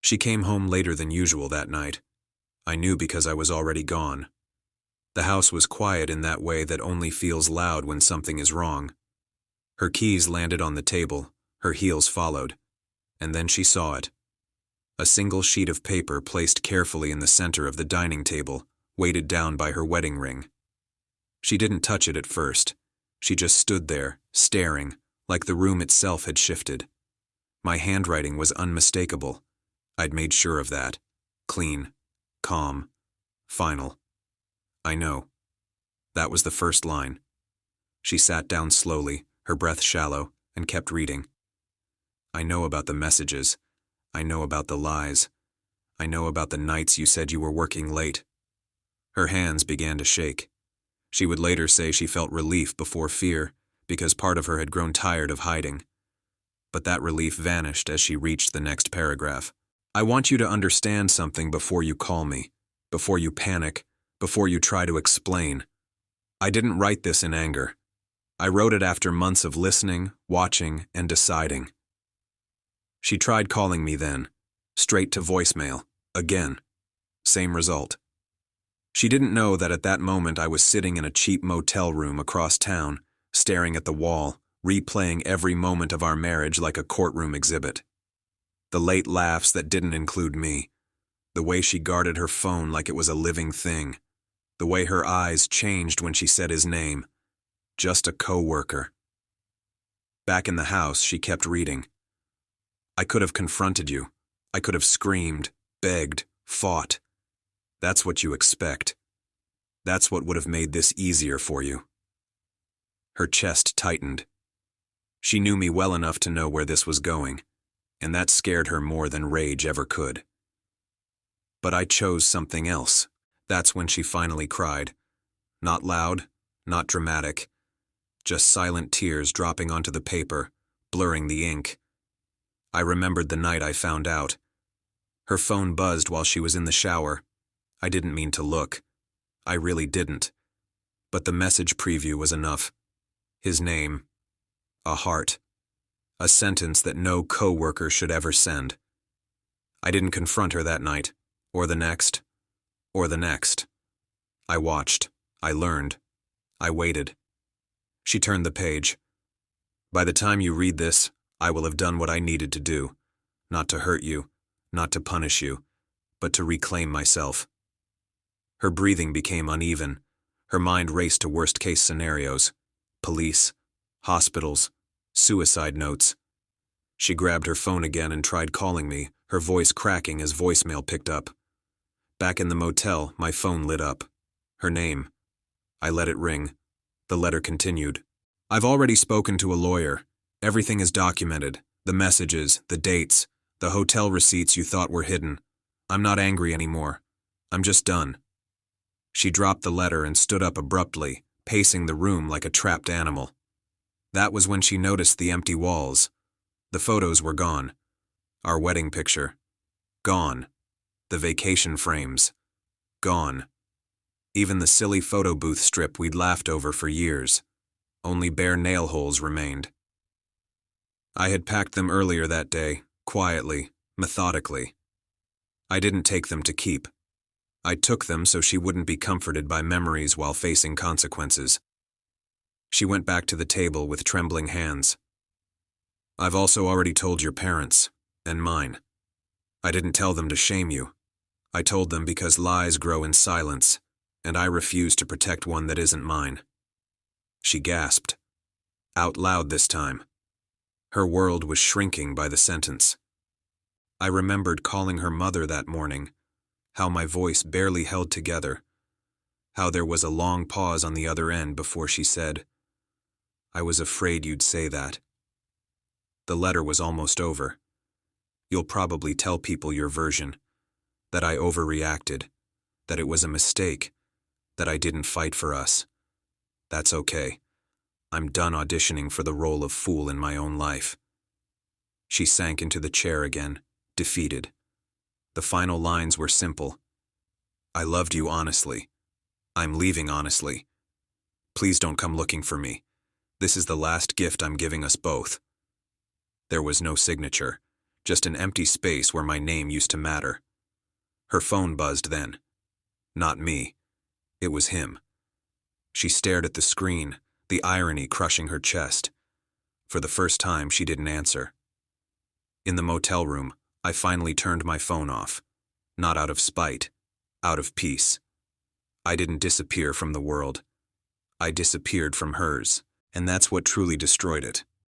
She came home later than usual that night. I knew because I was already gone. The house was quiet in that way that only feels loud when something is wrong. Her keys landed on the table, her heels followed, and then she saw it. A single sheet of paper placed carefully in the center of the dining table, weighted down by her wedding ring. She didn't touch it at first. She just stood there, staring, like the room itself had shifted. My handwriting was unmistakable. I'd made sure of that. Clean, calm, final. I know. That was the first line. She sat down slowly, her breath shallow, and kept reading. I know about the messages. I know about the lies. I know about the nights you said you were working late. Her hands began to shake. She would later say she felt relief before fear, because part of her had grown tired of hiding. But that relief vanished as she reached the next paragraph. I want you to understand something before you call me, before you panic, before you try to explain. I didn't write this in anger. I wrote it after months of listening, watching, and deciding. She tried calling me then, straight to voicemail, again. Same result. She didn't know that at that moment I was sitting in a cheap motel room across town, staring at the wall, replaying every moment of our marriage like a courtroom exhibit. The late laughs that didn't include me. The way she guarded her phone like it was a living thing. The way her eyes changed when she said his name. Just a co-worker. Back in the house, she kept reading. I could have confronted you. I could have screamed, begged, fought. That's what you expect. That's what would have made this easier for you. Her chest tightened. She knew me well enough to know where this was going, and that scared her more than rage ever could. But I chose something else. That's when she finally cried. Not loud, not dramatic. Just silent tears dropping onto the paper, blurring the ink. I remembered the night I found out. Her phone buzzed while she was in the shower. I didn't mean to look. I really didn't. But the message preview was enough. His name. A heart. A sentence that no co-worker should ever send. I didn't confront her that night, or the next, or the next. I watched. I learned. I waited. She turned the page. By the time you read this, I will have done what I needed to do. Not to hurt you, not to punish you, but to reclaim myself. Her breathing became uneven. Her mind raced to worst-case scenarios. Police, hospitals, suicide notes. She grabbed her phone again and tried calling me, her voice cracking as voicemail picked up. Back in the motel, my phone lit up. Her name. I let it ring. The letter continued. I've already spoken to a lawyer. Everything is documented. The messages, the dates, the hotel receipts you thought were hidden. I'm not angry anymore. I'm just done. She dropped the letter and stood up abruptly, pacing the room like a trapped animal. That was when she noticed the empty walls. The photos were gone. Our wedding picture. Gone. The vacation frames. Gone. Even the silly photo booth strip we'd laughed over for years. Only bare nail holes remained. I had packed them earlier that day, quietly, methodically. I didn't take them to keep. I took them so she wouldn't be comforted by memories while facing consequences. She went back to the table with trembling hands. I've also already told your parents, and mine. I didn't tell them to shame you. I told them because lies grow in silence, and I refuse to protect one that isn't mine. She gasped. Out loud this time. Her world was shrinking by the sentence. I remembered calling her mother that morning, how my voice barely held together, how there was a long pause on the other end before she said, I was afraid you'd say that. The letter was almost over. You'll probably tell people your version, that I overreacted, that it was a mistake, that I didn't fight for us. That's okay. I'm done auditioning for the role of fool in my own life. She sank into the chair again, defeated. The final lines were simple. I loved you honestly. I'm leaving honestly. Please don't come looking for me. This is the last gift I'm giving us both. There was no signature, just an empty space where my name used to matter. Her phone buzzed then. Not me. It was him. She stared at the screen, the irony crushing her chest. For the first time, she didn't answer. In the motel room, I finally turned my phone off. Not out of spite, out of peace. I didn't disappear from the world. I disappeared from hers, and that's what truly destroyed it.